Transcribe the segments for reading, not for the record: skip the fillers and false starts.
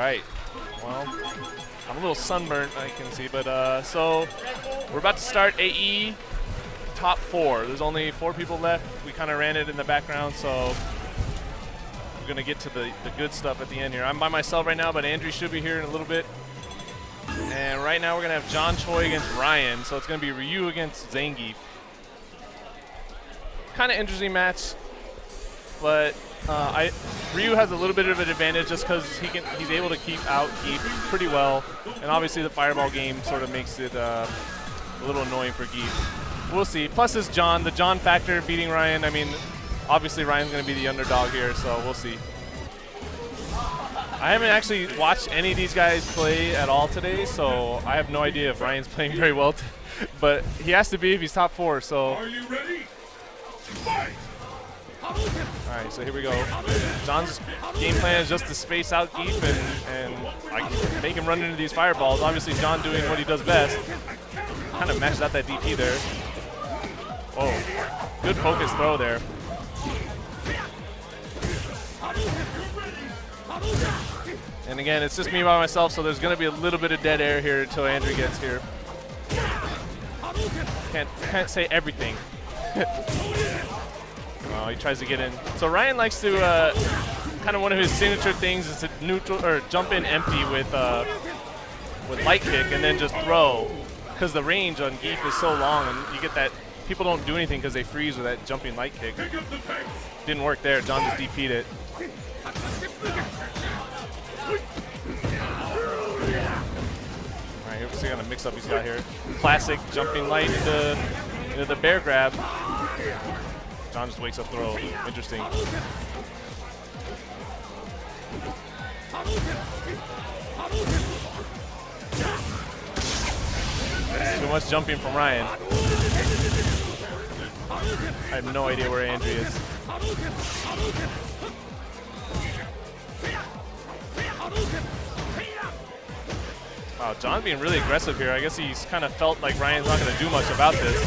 right. Well, I'm a little sunburnt, I can see, but so we're about to start AE top 4. There's only 4 people left. We kind of ran it in the background, so we're going to get to the good stuff at the end here. I'm by myself right now, but Andrew should be here in a little bit. And right now we're going to have John Choy against Ryan, so it's going to be Ryu against Zangief. Kind of interesting match, but Ryu has a little bit of an advantage just because he's able to keep out Geef pretty well, and obviously the fireball game sort of makes it a little annoying for Geef. We'll see. Plus it's John, the John factor beating Ryan. I mean, obviously Ryan's going to be the underdog here, so we'll see. I haven't actually watched any of these guys play at all today, so I have no idea if Ryan's playing very well, but he has to be if he's top 4. So. Are you ready? Fight! Alright, so here we go. John's game plan is just to space out Geef and make him run into these fireballs. Obviously John doing what he does best. Kind of matches out that DP there. Oh, good focus throw there. And again, it's just me by myself, so there's going to be a little bit of dead air here until Andrew gets here. Can't say everything. Oh, he tries to get in. So Ryan likes to, kind of one of his signature things is to neutral or jump in empty with light kick and then just throw, because the range on Geef is so long, and you get that people don't do anything because they freeze with that jumping light kick. Didn't work there. John just DP'd it. All right, here's gonna mix up he's got here. Classic jumping light into the bear grab. John just wakes up throw. Interesting. Too much jumping from Ryan. I have no idea where Andrew is. Wow, John's being really aggressive here. I guess he's kind of felt like Ryan's not going to do much about this.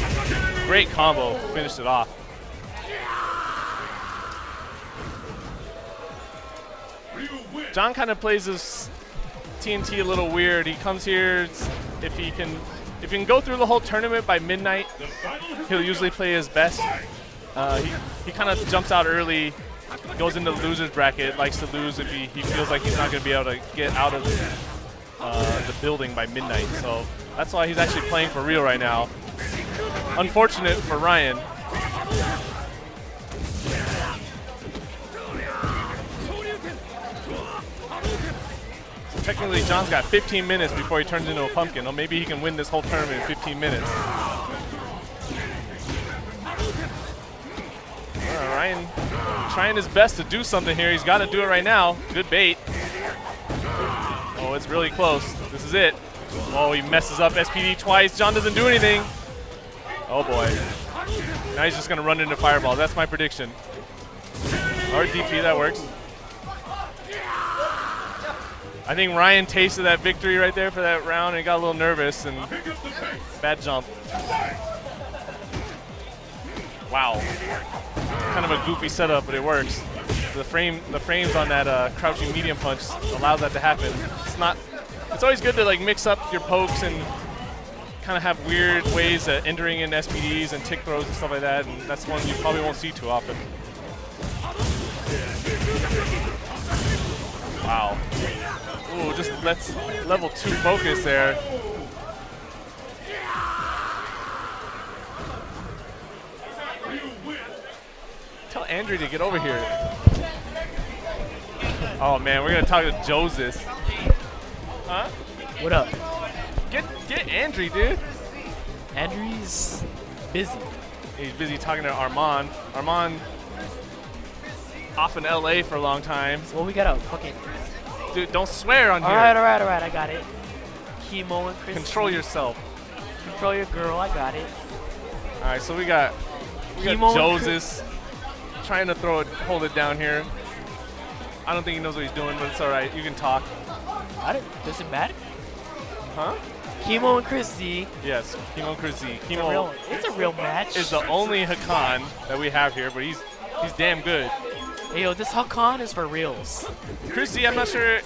Great combo. Finished it off. John kind of plays this TNT a little weird. He comes here, if he can go through the whole tournament by midnight, he'll usually play his best. He kind of jumps out early, goes into the loser's bracket, likes to lose if he feels like he's not going to be able to get out of the building by midnight. So that's why he's actually playing for real right now. Unfortunate for Ryan. Technically, John's got 15 minutes before he turns into a pumpkin. Or maybe he can win this whole tournament in 15 minutes. Ryan trying his best to do something here. He's got to do it right now. Good bait. Oh, it's really close. This is it. Oh, he messes up SPD twice. John doesn't do anything. Oh, boy. Now he's just going to run into fireball. That's my prediction. Or DP, that works. I think Ryan tasted that victory right there for that round and he got a little nervous and bad jump. Wow. Kind of a goofy setup, but it works. The frames on that crouching medium punch allows that to happen. It's always good to like mix up your pokes and kind of have weird ways of entering in SPDs and tick throws and stuff like that, and that's one you probably won't see too often. Wow. Ooh, just let's level 2 focus there. Tell Andrew to get over here. Oh man, we're gonna talk to Joseph. Huh? What up? Get Andrew, dude. Andrew's busy. He's busy talking to Armand. Armand off in LA for a long time. Well, we gotta fucking. Dude, don't swear on here. All right, I got it. Kimo and Chris. Control yourself. Control your girl, I got it. All right, so we got Joseph trying to hold it down here. I don't think he knows what he's doing, but it's all right. You can talk. Does it matter? Huh? Kimo and Chris Z. Yes, Kimo and Chris Z. It's a real match. Is the only Hakan that we have here, but he's damn good. Hey, yo, this Hakan is for reals. Chris Z, I'm not sure.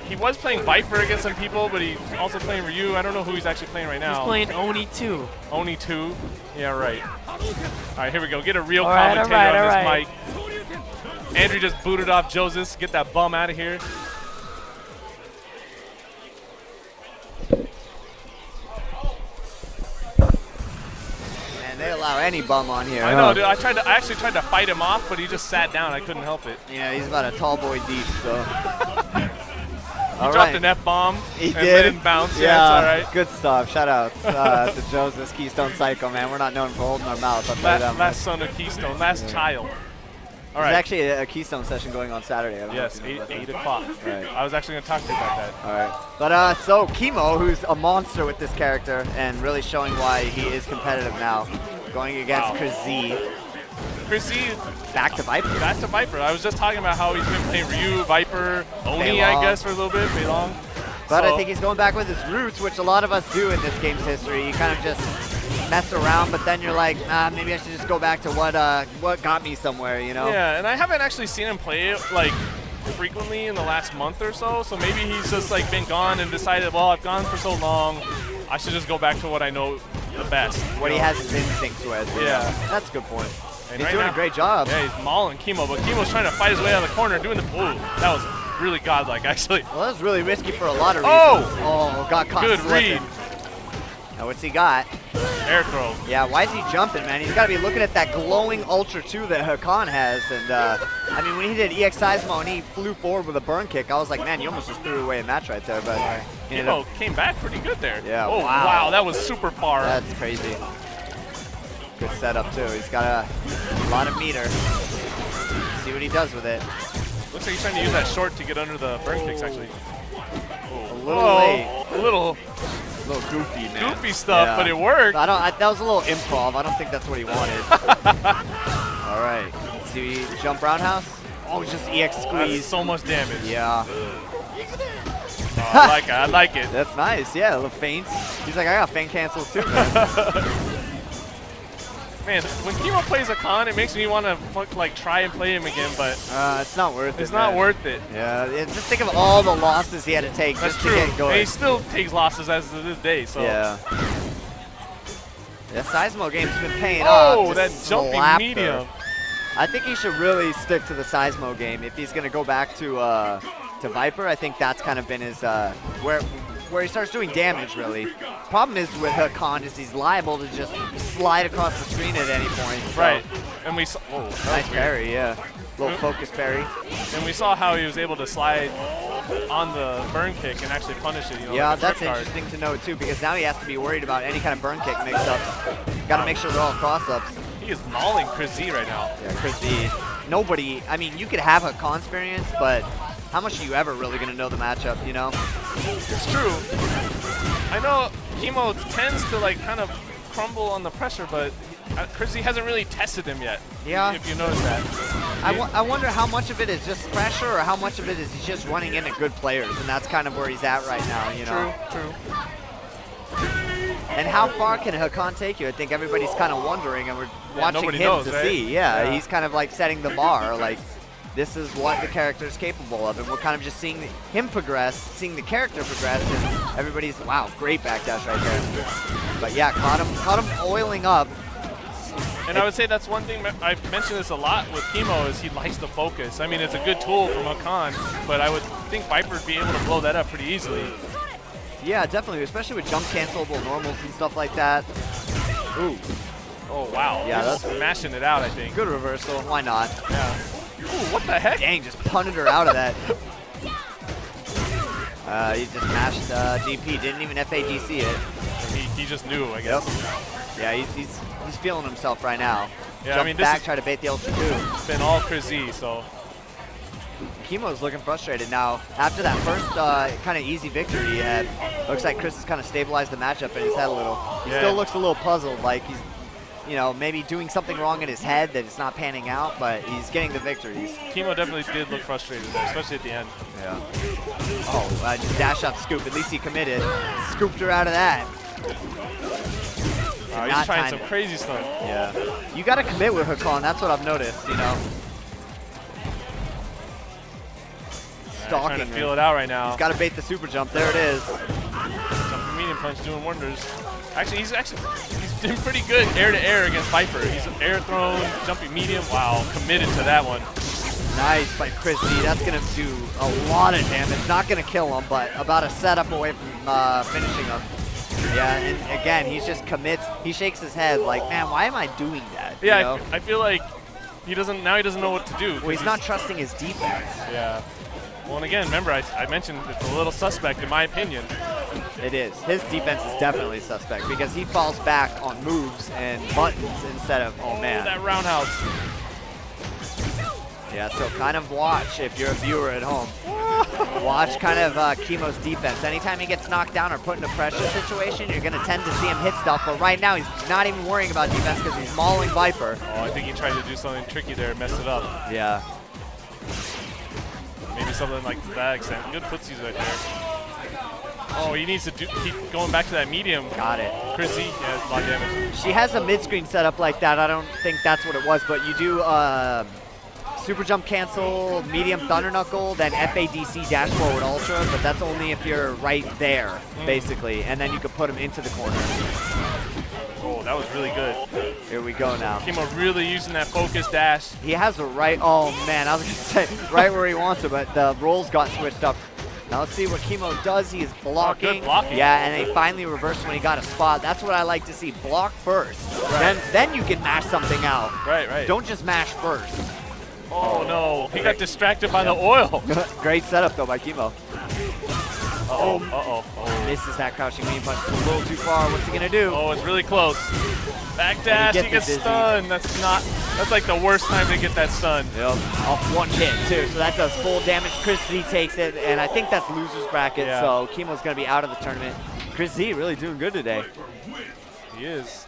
He was playing Viper against some people, but he's also playing Ryu. I don't know who he's actually playing right now. He's playing Oni 2. Oni 2? Yeah, right. All right, here we go. Get a real All right, commentator on this right. mic. Andrew just booted off Joseph. Get that bum out of here. They allow any bum on here. I know, dude. I actually tried to fight him off, but he just sat down. I couldn't help it. Yeah, he's about a tall boy deep, so. He dropped an F-bomb. He and did. let him bounce. Yeah, it's all right. Good stuff. Shout out to Joseph, Keystone Psycho, man. We're not known for holding our mouth. I'll tell you that last son of Keystone, last child. All right. There's actually a Keystone session going on Saturday. I don't know Yes, if you know 8 o'clock. Right. I was actually going to talk to you about that. All right. But so Kimo, who's a monster with this character and really showing why he is competitive now, going against Chris Z. Chris Z. Back to Viper. Back to Viper. I was just talking about how he's been playing Ryu, Viper, Oni, I guess, for a little bit, Beilong. But I think he's going back with his roots, which a lot of us do in this game's history. You kind of just mess around, but then you're like, maybe I should just go back to what got me somewhere, you know? Yeah, and I haven't actually seen him play it like frequently in the last month or so. So maybe he's just like been gone and decided, well, I've gone for so long, I should just go back to what I know the best. What he has his instincts with. Yeah. That's a good point. And He's right doing now, a great job. Yeah, he's mauling Kimo, but Kimo's trying to fight his way out of the corner, doing the ooh, that was really godlike, actually. Well, that was really risky for a lot of reasons. Oh, got caught good slipping. read. Now what's he got? Air throw. Yeah, why is he jumping, man? He's got to be looking at that glowing Ultra 2 that Hakan has. And, I mean, when he did EX Seismo and he flew forward with a burn kick, I was like, man, you almost just threw away a match right there. But Kimo came back pretty good there. Yeah, oh, wow, that was super far. That's crazy. Good setup, too. He's got a lot of meter. See what he does with it. Looks like he's trying to use that short to get under the burn kicks, actually. A little late. A little goofy, man. Goofy stuff, but it worked. That was a little improv. I don't think that's what he wanted. All right. See, jump roundhouse. Oh, just EX squeeze. That's so much damage. Yeah. Oh, I like it. I like it. That's nice. Yeah, a little feints. He's like, I got feint cancels too, man. Man, when Kimo plays a con, it makes me want to like try and play him again, but it's not worth it. It's not worth it. Yeah, just think of all the losses he had to take just to get going. And he still takes losses as of this day. So yeah. That Seismo game's been paying off. Oh, that jumping medium. I think he should really stick to the Seismo game if he's going to go back to Viper. I think that's kind of been his where he starts doing damage, really. Problem is with Hakan is he's liable to just slide across the screen at any point. So. Right. And we saw, nice parry, yeah. Little focus parry. And we saw how he was able to slide on the burn kick and actually punish it. You know, yeah, that's interesting to know too, because now he has to be worried about any kind of burn kick mix-ups. Got to make sure they're all cross-ups. He is mauling Chris Z right now. Yeah, Chris Z. Nobody, I mean, you could have a con experience, but how much are you ever really going to know the matchup, you know? It's true. I know Kimo tends to like kind of crumble on the pressure, but Chris Z hasn't really tested him yet. Yeah. If you notice that. I wonder how much of it is just pressure or how much of it is he's just running into good players, and that's kind of where he's at right now, you know? True. And how far can Hakan take you? I think everybody's kind of wondering, and we're watching him to see. Yeah, he's kind of like setting the bar, like this is what the character is capable of, and we're kind of just seeing him progress, seeing the character progress, and everybody's, wow, great backdash right there. But yeah, caught him oiling up. And I would say that's one thing, I've mentioned this a lot with Kimo, is he likes the focus. I mean, it's a good tool from Hakan, but I would think Viper would be able to blow that up pretty easily. Yeah, definitely, especially with jump cancelable normals and stuff like that. Ooh. Oh, wow. Yeah, that's smashing it out, I think. Good reversal. Why not? Yeah. Ooh, what the heck? Dang, just punted her out of that. He just mashed DP, didn't even FAGC it. He just knew, I guess. Yep. Yeah, he's feeling himself right now. Yeah, Jump I mean, this back, try to bait the Ultra 2. It's been all Chris Z, so. Kimo's looking frustrated now. After that first kind of easy victory he had, looks like Chris has kind of stabilized the matchup in his head a little. He still looks a little puzzled, like he's, you know, maybe doing something wrong in his head that it's not panning out, but he's getting the victories. Kimo definitely did look frustrated there, especially at the end. Yeah. Oh, just dash out scoop. At least he committed. Scooped her out of that. He's trying some crazy stuff. Yeah. You got to commit with Hakan. That's what I've noticed, you know. stalking trying to feel it out right now. He's got to bait the super jump. There it is. Jumping medium punch doing wonders. Actually, he's doing pretty good air to air against Viper. He's air thrown, jumping medium. Wow, committed to that one. Nice by Chris Z. That's going to do a lot of damage. Not going to kill him, but about a setup away from finishing him. Yeah, and again, he just commits. He shakes his head like, man, why am I doing that? Yeah, you know? I feel like he doesn't know what to do. Well, he's not trusting his defense. Yeah. Well, and again, remember, I mentioned it's a little suspect in my opinion. It is. His defense is definitely suspect because he falls back on moves and buttons instead of, oh man. That roundhouse. Yeah, so kind of watch if you're a viewer at home. Watch kind of Kimo's defense. Anytime he gets knocked down or put in a pressure situation, you're going to tend to see him hit stuff. But right now, he's not even worrying about defense because he's mauling Viper. Oh, I think he tried to do something tricky there, messed it up. Yeah. Maybe something like that extent. Good footsies right there. Oh, he needs to keep going back to that medium. Got it. Chris Z, yeah, a lot of damage. She has a mid-screen setup like that. I don't think that's what it was, but you do super jump cancel, medium thunder knuckle, then FADC dash forward ultra, but that's only if you're right there, basically, and then you could put him into the corner. Oh, that was really good. Here we go now. Kimo really using that focus dash. He has a right, oh man, I was gonna say right where he wants it, but the rolls got switched up. Now let's see what Kimo does. He is blocking. Oh, good blocking. Yeah, and they finally reversed when he got a spot. That's what I like to see. Block first. Right. Then you can mash something out. Right. Don't just mash first. Oh no, he got distracted by the oil. Great setup though by Kimo. Uh-oh. Misses that crouching medium punch a little too far. What's he gonna do? Oh, it's really close. Back dash, he gets stunned. That's like the worst time to get that stun. Yep, off one hit too. So that does full damage. Chris Z takes it, and I think that's loser's bracket, so Kimo's gonna be out of the tournament. Chris Z really doing good today. He is.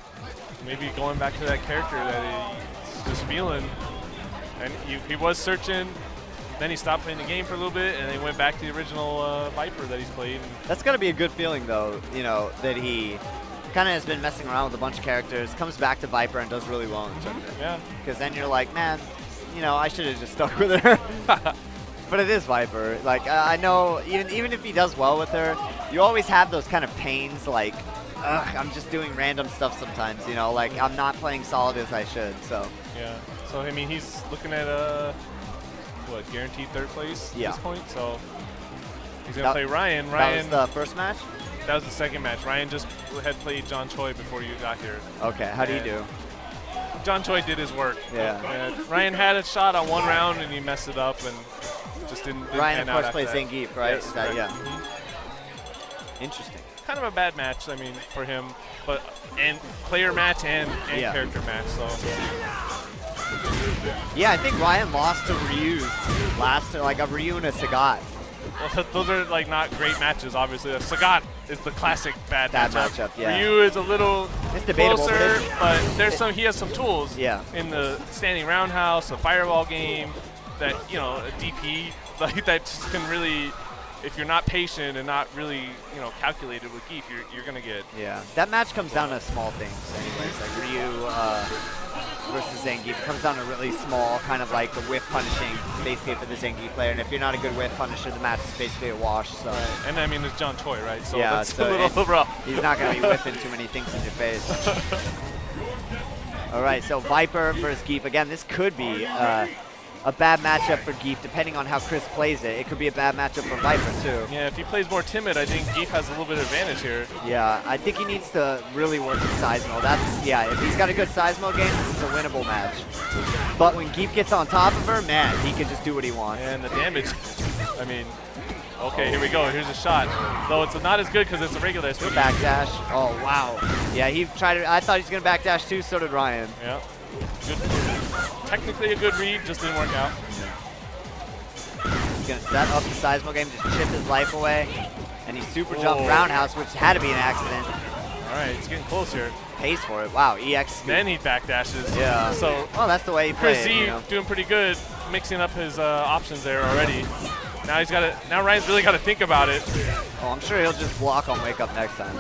Maybe going back to that character that he's just feeling. And he was searching, then he stopped playing the game for a little bit, and he went back to the original Viper that he's played. That's got to be a good feeling, though, you know, that he kind of has been messing around with a bunch of characters, comes back to Viper and does really well in the tournament. Yeah. Because then you're like, man, you know, I should have just stuck with her. But it is Viper. Like, I know, even if he does well with her, you always have those kind of pains, like, ugh, I'm just doing random stuff sometimes, you know, like, I'm not playing solid as I should, so. Yeah. So, I mean, he's looking at, what, guaranteed third place at this point? So, he's going to play Ryan. That was the first match? That was the second match. Ryan just had played John Choy before you got here. Okay, how do you do? John Choy did his work. Yeah. Ryan had a shot on one round, and he messed it up, and just didn't Ryan, pan of course, out plays after that. Zangief, right? Yes, Is that, right. Yeah. Interesting. Kind of a bad match, I mean, for him, but and player match and character match. So. Yeah, I think Ryan lost to Ryu like a Ryu and a Sagat. Well, those are like not great matches, obviously. Sagat is the classic bad matchup. Yeah. Ryu is a little closer, but there's he has some tools in the standing roundhouse, a fireball game, that, you know, a DP, like that just can really, if you're not patient and not really, you know, calculated with Geef, you're gonna get. Yeah, that match comes down to small things anyways, like Ryu versus Zangief. It comes down to really small, kind of like the whiff punishing, basically for the Zangief player, and if you're not a good whiff punisher, the match is basically a wash. So. Right. And I mean, it's John Choy, right? So yeah, that's a little rough. He's not gonna be whipping too many things in your face. All right, so Viper versus Geef. Again, this could be a bad matchup for Geef, depending on how Chris plays it. It could be a bad matchup for Viper, too. Yeah, if he plays more timid, I think Geef has a little bit of advantage here. Yeah, I think he needs to really work his Seismo. If he's got a good Seismo game, this is a winnable match. But when Geef gets on top of her, man, he can just do what he wants. And the damage, I mean, okay, here we go. Here's a shot. Though it's not as good because it's a regular speed. Backdash. Oh, wow. Yeah, he tried it. I thought he was going to backdash, too. So did Ryan. Yeah. Good. Technically a good read, just didn't work out. He's going to set up the Seismo game, just chip his life away. And he super jumped roundhouse, which had to be an accident. All right, he's getting close here. Pays for it. Wow, EX. Then he backdashes. Yeah. So, well, that's the way he plays. Chris Z, you know, doing pretty good, mixing up his options there already. Now he's got to. Now Ryan's really got to think about it. Oh, I'm sure he'll just block on wake up next time.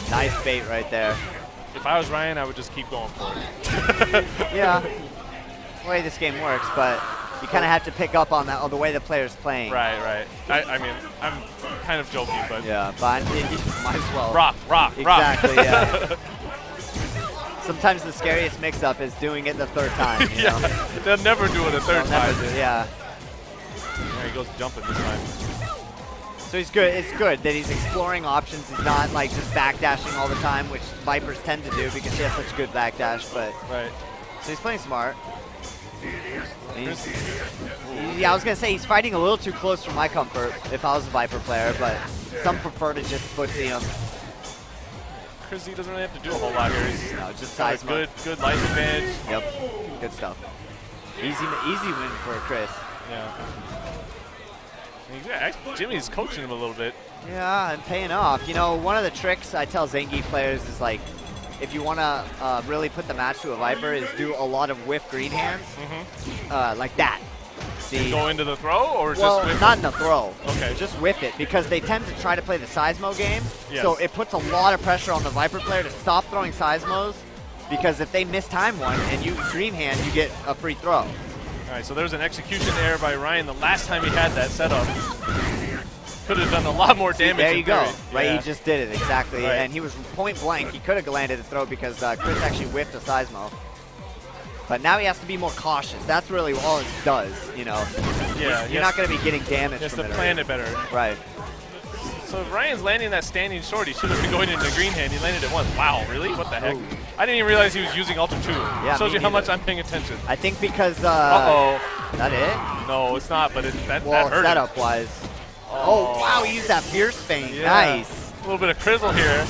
Nice bait right there. If I was Ryan, I would just keep going for it. Yeah, the way this game works, but you kind of have to pick up on that, on the way the player's playing. Right, right. I mean, I'm kind of joking, but yeah, but you might as well. Rock. Exactly. Yeah. Sometimes the scariest mix-up is doing it the third time. You know? They'll never do it a third time. Yeah. There he goes jumping this time. So he's good. It's good that he's exploring options. He's not like just backdashing all the time, which Vipers tend to do because he has such good backdash. But so he's playing smart. Yeah, I was gonna say he's fighting a little too close for my comfort if I was a Viper player, but some prefer to just footsie him. Chris doesn't really have to do a whole lot here. He's just size good life advantage. Yep, good stuff. Easy win for Chris. Yeah. Jimmy's coaching him a little bit. Yeah, and paying off. You know, one of the tricks I tell Zengi players is like, if you want to really put the match to a Viper, is do a lot of whiff green hands, like that. See, go into the throw, or well, just whiff? Not in the throw. Okay. Just whiff it, because they tend to try to play the Seismo game, so it puts a lot of pressure on the Viper player to stop throwing Seismos, because if they mistime one and you green hand, you get a free throw. All right, so there's an execution error by Ryan the last time he had that setup. Could have done a lot more damage. There you go. Theory. Right, yeah. He just did it, exactly. Right. And he was point blank. He could have landed the throw because Chris actually whiffed a Seismo. But now he has to be more cautious. That's really all it does, you know. Yeah. You're not going to be getting damage from it. He has to plan it better. Right. So if Ryan's landing that standing short, he should have been going into green hand. He landed it once. Wow, really? What the heck? I didn't even realize he was using Ultra 2. Yeah, shows you how much I'm paying attention. I think because... Uh-oh. That it? No, it's not, but that hurt setup-wise. Oh, wow, he used that fierce feint. Yeah. Nice. A little bit of Crizzle here.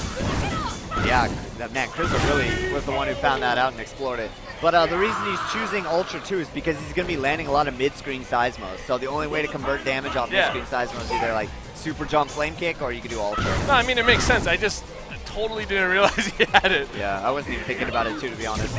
Yeah, man, Crizzle really was the one who found that out and explored it. But the reason he's choosing Ultra 2 is because he's going to be landing a lot of mid-screen Seismos. So the only way to convert damage off mid-screen Seismos is either like super jump flame kick or you can do Ultra. No, I mean, it makes sense. I just totally didn't realize he had it. Yeah, I wasn't even thinking about it too, to be honest.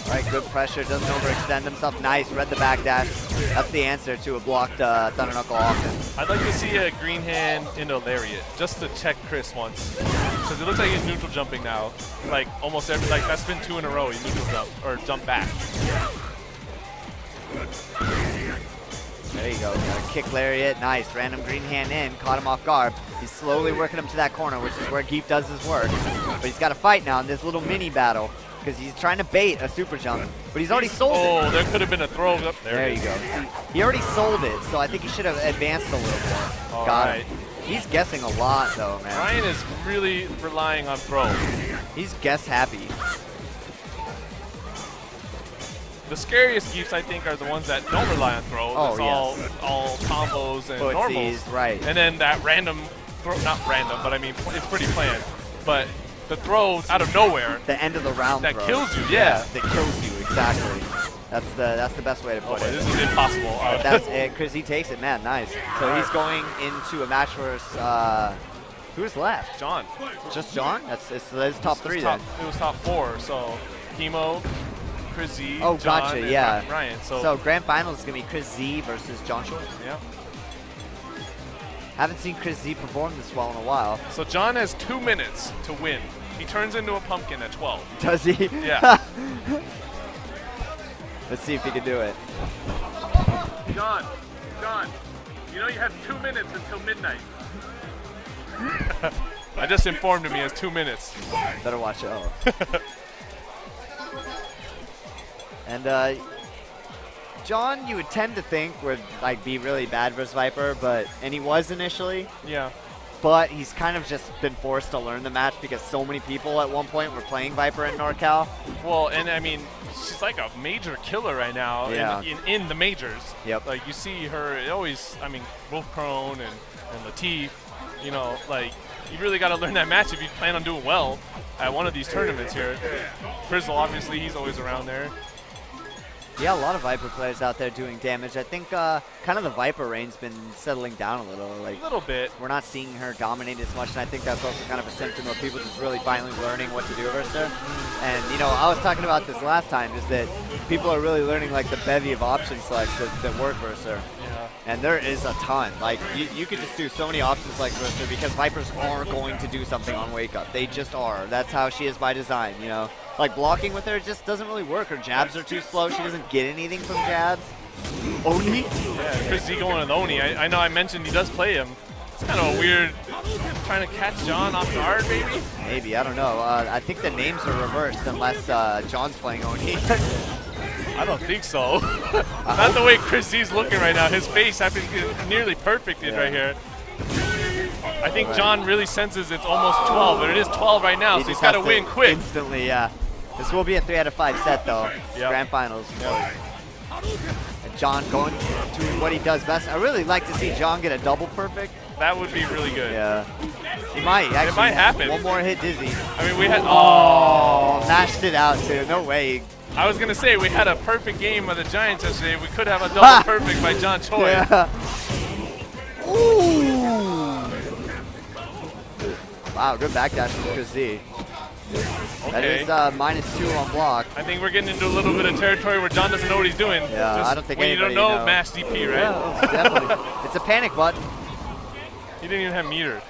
All right, good pressure, doesn't overextend himself. Nice, read the backdash. That's the answer to a blocked Thunder Knuckle offense. I'd like to see a green hand into Lariat, just to check Chris once. Because it looks like he's neutral jumping now. Like, almost every, like, that's been 2 in a row, he's neutral jump, or jump back. There you go, got a kick Lariat, nice. Random green hand in, caught him off guard. He's slowly working him to that corner, which is where Geef does his work. But he's got to fight now in this little mini battle. Because he's trying to bait a super jump, but he's already sold it. Oh, there could have been a throw up there. There you go. He already sold it, so I think he should have advanced a little more. Got him. He's guessing a lot, though, man. Ryan is really relying on throw. He's guess happy. The scariest Geefs, I think, are the ones that don't rely on throw. Oh, It's all combos and Footsies, normals. Right. And then that random throw, not random, but I mean, it's pretty planned. But the throw out of nowhere. The end of the round that throw. Kills you, yeah. That kills you, exactly. That's the best way to put it. This is impossible. That's it. Chris, he takes it, man. Nice. So he's going into a match versus who's left? John. Just John? That's top 3 then. It was top 4. So Kimo, Chris Z, oh, John, gotcha. and Yeah. Ryan. So grand final is gonna be Chris Z versus John Shory. Yeah. Haven't seen Chris Z perform this well in a while. So John has 2 minutes to win. He turns into a pumpkin at 12. Does he? Yeah. Let's see if he can do it. John, you know you have 2 minutes until midnight. I just informed him he has 2 minutes. Better watch out. And John, you would tend to think would like be really bad versus Viper, and he was initially. Yeah. But he's kind of just been forced to learn the match because so many people at one point were playing Viper in NorCal. Well, and I mean, she's like a major killer right now in the majors. Yep. Like you see her always, I mean, Wolf Crone and Latif, you know, like you really got to learn that match if you plan on doing well at one of these tournaments here. Frizzle, obviously, he's always around there. Yeah, a lot of Viper players out there doing damage. I think kind of the Viper reign's been settling down a little. Like a little bit. We're not seeing her dominate as much, and I think that's also kind of a symptom of people just really finally learning what to do versus her. And, you know, I was talking about this last time, is that people are really learning, like, the bevy of option selects that work versus her. Yeah. And there is a ton. Like, you could just do so many options like Twister because Vipers are going to do something on Wake Up. They just are. That's how she is by design, you know? Like, blocking with her just doesn't really work. Her jabs are too slow. She doesn't get anything from jabs. Oni? Yeah, Chris Z going with Oni. I know I mentioned he does play him. It's kind of a weird trying to catch John off guard, maybe? Maybe, I don't know. I think the names are reversed unless John's playing Oni. I don't think so. Not the way Chris Z's looking right now. His face after nearly perfected right here. I think John really senses it's almost 12, but it is 12 right now, so he's got to win quick. Instantly, yeah. This will be a 3 out of 5 set, though. Grand Finals. And John going to what he does best. I really like to see John get a double perfect. That would be really good. Yeah. He might, actually. It might happen. One more hit Dizzy. I mean, we had... Oh, mashed it out, too. No way. I was going to say, we had a perfect game of the Giants yesterday. We could have a double perfect by John Choy. Yeah. Ooh. Wow, good backdash from Chris Z. Okay. That is -2 on block. I think we're getting into a little bit of territory where John doesn't know what he's doing. Yeah, Just I don't think when you don't anybody know, mash DP, right? Yeah, definitely. It's a panic button. He didn't even have meter.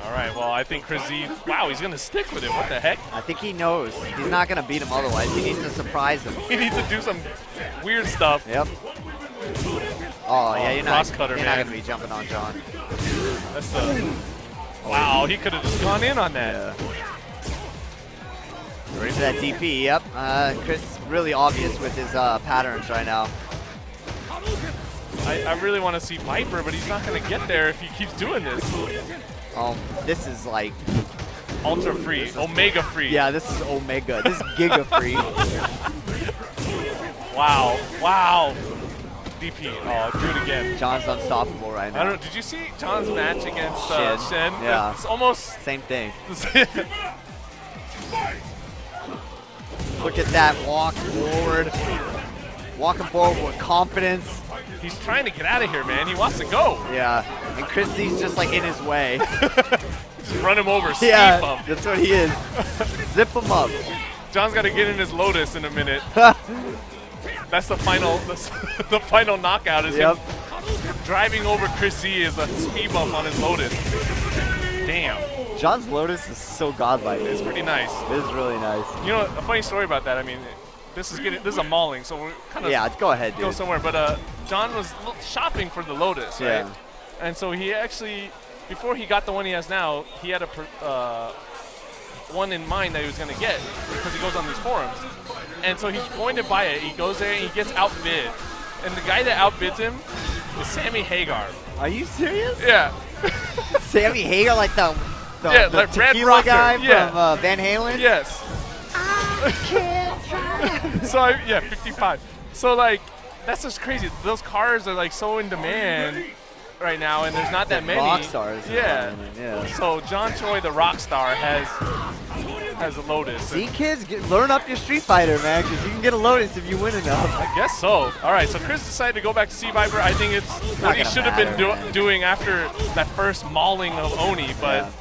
All right, well, I think Chris Z, wow, he's going to stick with it. What the heck? I think he knows. He's not going to beat him otherwise. He needs to surprise him. He needs to do some weird stuff. Yep. Oh, yeah, you're not going to be jumping on John. That's the... Wow, he could have just gone in on that. Yeah. Ready for that DP, yep. Chris really obvious with his patterns right now. I really want to see Viper, but he's not going to get there if he keeps doing this. This is like... Ultra free, Omega free. Yeah, this is Omega. This is Giga free. Wow, wow. DP, oh, do it again. John's unstoppable right now. I don't know, did you see John's match against Shen? Yeah. It's almost... Same thing. Look at that walk forward. Walking forward with confidence. He's trying to get out of here, man. He wants to go. Yeah, and Christie's just like in his way. Just run him over, speed bump. That's what he is. Zip him up. John's got to get in his Lotus in a minute. That's the final, the final knockout is him driving over Chris Z as a speed bump on his Lotus. Damn. John's Lotus is so godlike. It's pretty nice. It is really nice. You know, a funny story about that. I mean, this is a mauling, so we're kind of go ahead, dude. Go somewhere. But John was shopping for the Lotus, right? Yeah. And so he actually, before he got the one he has now, he had a one in mind that he was going to get because he goes on these forums. And so he's going to buy it. He goes there and he gets outbid. And the guy that outbids him is Sammy Hagar. Are you serious? Yeah. Sammy Hagar, like the like tequila guy from Van Halen? Yes. I can't try. So, yeah, 55. So, like, that's just crazy. Those cars are, like, so in demand right now, and there's not that many. Rock stars. Yeah. So, John Choy, the rock star, has a Lotus. See, kids, learn up your Street Fighter, man, because you can get a Lotus if you win enough. I guess so. All right, so Chris decided to go back to C Viper. I think it's what he should have been doing after that first mauling of Oni, but...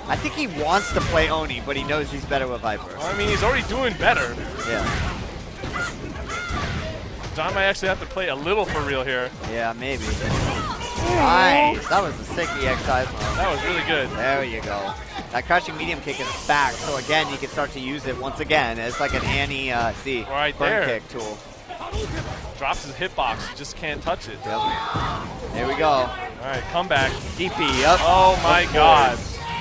I think he wants to play Oni, but he knows he's better with Viper. Well, I mean, he's already doing better. Yeah. John might actually have to play a little for real here. Yeah, maybe. Nice. That was a sick EX side. That was really good. There you go. That crouching medium kick is back, so again, you can start to use it once again as like an burn kick tool. Drops his hitbox, you just can't touch it. Yep. There we go. All right, comeback. DP, yep. Oh my God.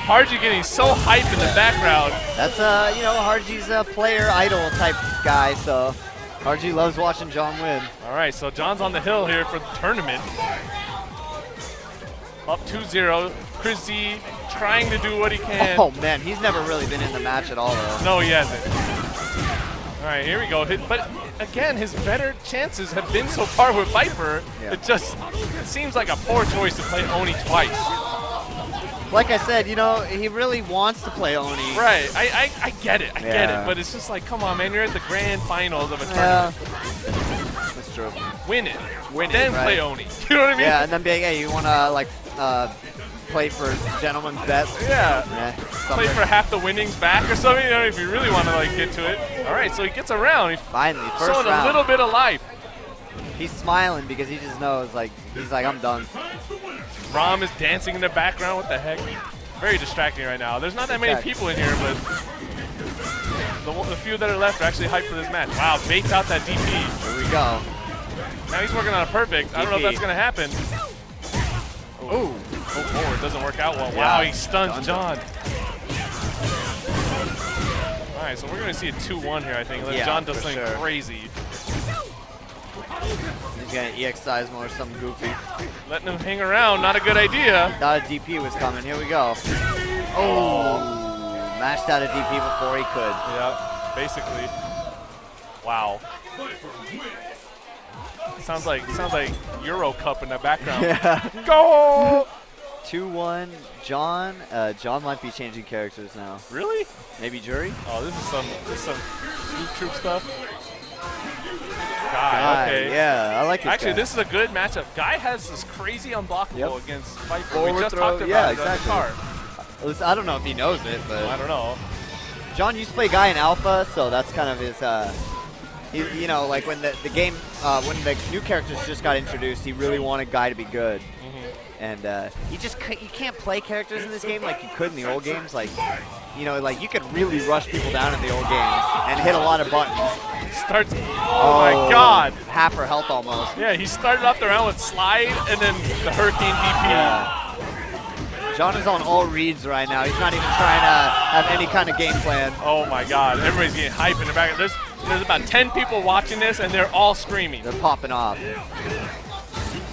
Harji getting so hyped in the background. That's, you know, Harji's a player idol type guy, so Harji loves watching John win. All right, so John's on the hill here for the tournament. Up 2-0. Chris Z trying to do what he can. Oh man, he's never really been in the match at all, though. No, he hasn't. All right, here we go. But again, his better chances have been so far with Viper. Yeah. It seems like a poor choice to play Oni twice. Like I said, you know, he really wants to play Oni. Right, I get it, I get it, but it's just like, come on, man, you're at the grand finals of a tournament. That's true. Win it, then play Oni. You know what I mean? Yeah, and then be like, hey, you want to, like, play for gentleman's bets. Yeah. Play Something. for half the winnings back or something, you know, if you really want to like get to it. All right, so he gets around. He's Finally, first showing round. a little bit of life. He's smiling because he just knows, like, he's like, I'm done. Rom is dancing in the background. What the heck? Very distracting right now. There's not that many people in here, but the few that are left are actually hyped for this match. Wow, baits out that DP. Here we go. Now he's working on a perfect. I don't know if that's going to happen. Oh, go forward. Doesn't work out well. Wow, he stuns John. All right, so we're going to see a 2-1 here, I think. Unless John does something crazy. He's going to EX size more, something goofy. Letting him hang around, not a good idea. Thought a DP was coming. Here we go. Oh. Mashed out a DP before he could. Yeah, basically. Wow. Sounds like Euro Cup in the background. Yeah. Go! 2-1. John. John might be changing characters now. Really? Maybe Jury? Oh, this is some Loop Troop stuff. Guy, okay. Yeah, I like this Actually, guy. this is a good matchup. Guy has this crazy unblockable against Viper. Forward We just throw, talked about yeah, it exactly. on the car. I don't know if he knows it, but I don't know. John used to play Guy in Alpha, so that's kind of his. You know, like when the game, when the new characters just got introduced, he really wanted Guy to be good. And you can't play characters in this game like you could in the old games. Like, you know, like you could really rush people down in the old games and hit a lot of buttons. Starts. Oh my God! Half her health almost. Yeah, he started off the round with slide and then the Hurricane DP. Yeah. John is on all reads right now. He's not even trying to have any kind of game plan. Oh my God! Everybody's getting hype in the back. There's about 10 people watching this, and they're all screaming. They're popping off.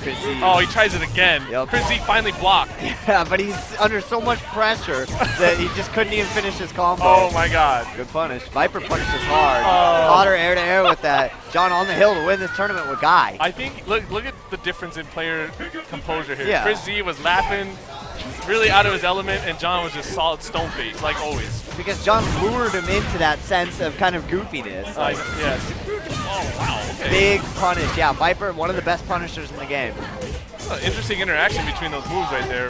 Oh, he tries it again. Yep. Chris Z finally blocked. Yeah, but he's under so much pressure that he just couldn't even finish his combo. Oh my God. Good punish. Viper punishes hard. Caught her air to air with that. John on the hill to win this tournament with Guy. I think, look at the difference in player composure here. Yeah. Chris Z was laughing, really out of his element, and John was just solid stone face, like always. Because John lured him into that sense of kind of goofiness. Like, yes. Oh, wow. Okay. big punish. Yeah, Viper, one of the best punishers in the game. Interesting interaction between those moves right there.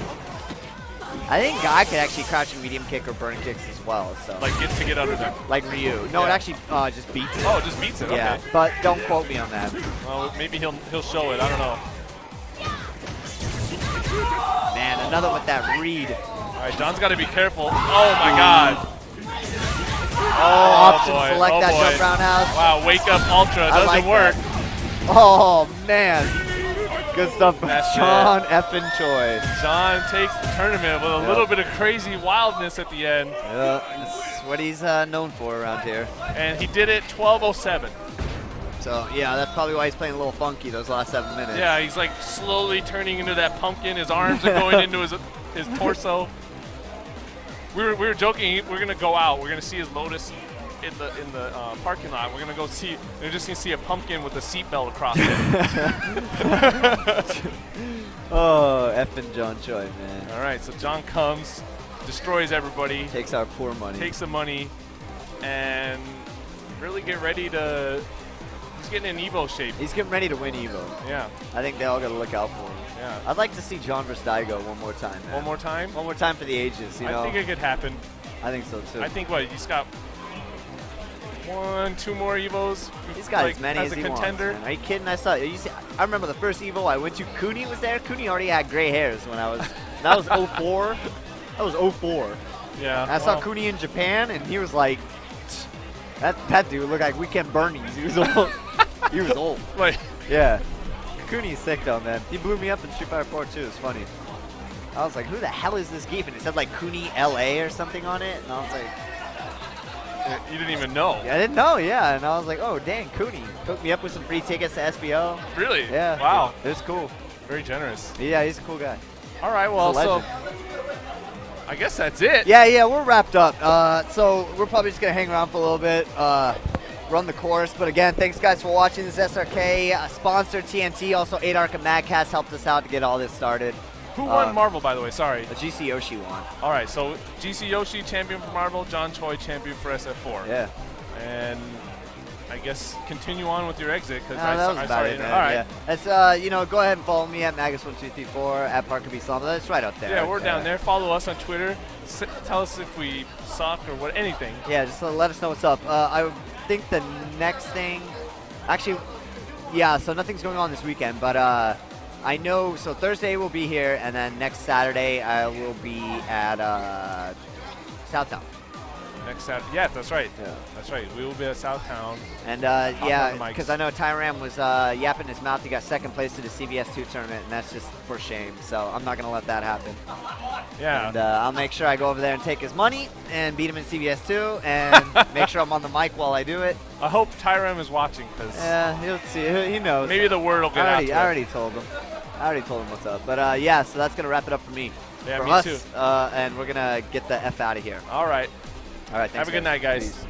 I think Guy could actually crouch and medium kick or burn kicks as well. So Like get under there. like Ryu. No, it actually just beats it. Oh, it just beats it. Yeah, Okay. but don't quote me on that. Well, maybe he'll show it. I don't know. Man, another with that read. All right, John's got to be careful. Oh my God. Option boy. select Oh, that boy. jump roundhouse. Wow, wake up ultra doesn't like work. that. Oh man, good stuff by That's John effing Choy. John takes the tournament with a little bit of crazy wildness at the end. Yeah, that's what he's known for around here. And he did it 12:07. So yeah, that's probably why he's playing a little funky those last 7 minutes. Yeah, he's like slowly turning into that pumpkin. His arms are going into his torso. We were joking. We're gonna go out. We're gonna see his Lotus in the parking lot. We're gonna go see. We're just gonna see a pumpkin with a seatbelt across it. Oh, effing John Choy, man. All right, so John comes, destroys everybody, Takes our poor money. takes the money, and really get ready to. He's getting in Evo shape. He's getting ready to win Evo. Yeah. I think they all got to look out for him. Yeah. I'd like to see John versus Daigo one more time, man. One more time? One more time for the ages, you know? I think it could happen. I think so, too. I think he's got 1, 2 more Evos. He's got like, as many as a he contender. wants, man. Are you kidding? I remember the first Evo I went to, Cooney was there. Cooney already had gray hairs when I was, that was 04. That was 04. Yeah. And I saw Cooney in Japan, and he was like, that dude looked like Weekend Bernie's. He was old. He was old. Like, Yeah. Cooney's sick though, man. He blew me up in Street Fighter 4 too. It's funny. I was like, who the hell is this geef? And it said like Cooney LA or something on it. And I was like, you didn't even know. yeah, I didn't know, yeah. And I was like, oh, dang, Cooney. Hooked me up with some free tickets to SBO. Really? Yeah. Wow. It was cool. Very generous. Yeah, he's a cool guy. All right, well, He's a so legend. I guess that's it. Yeah, we're wrapped up. So we're probably just going to hang around for a little bit, run the course. But again, thanks guys for watching this SRK sponsor TNT. Also, EIGHTARC and MADCATZ helped us out to get all this started. Who won Marvel, by the way? Sorry. GC Yoshi won. All right, so GC Yoshi champion for Marvel, John Choy champion for SF4. Yeah. And I guess continue on with your exit because that was I about saw it, you. man. All right. Yeah. That's, you know, go ahead and follow me at Magus1234 at Parker B. Slum. That's right up there. Yeah, we're down there. Follow us on Twitter. Tell us if we suck or what, anything. Yeah, just let us know what's up. I think the next thing, actually, yeah, so nothing's going on this weekend, but I know, so Thursday we'll be here, and then next Saturday I will be at Southtown. Next Saturday. Yeah, that's right. Yeah. That's right. We will be at Southtown. And on yeah, the mics. because I know Tyram was yapping his mouth. He got second place to the CBS 2 tournament, and that's just for shame. So I'm not going to let that happen. Yeah. And I'll make sure I go over there and take his money and beat him in CBS 2 and make sure I'm on the mic while I do it. I hope Tyram is watching because he'll see. He knows. maybe the word will get out to him. I already told him. I already told him what's up. But yeah, so that's going to wrap it up for me. Yeah, for me us, too. And we're going to get the F out of here. All right. All right, thanks, Have a good night, guys. Peace.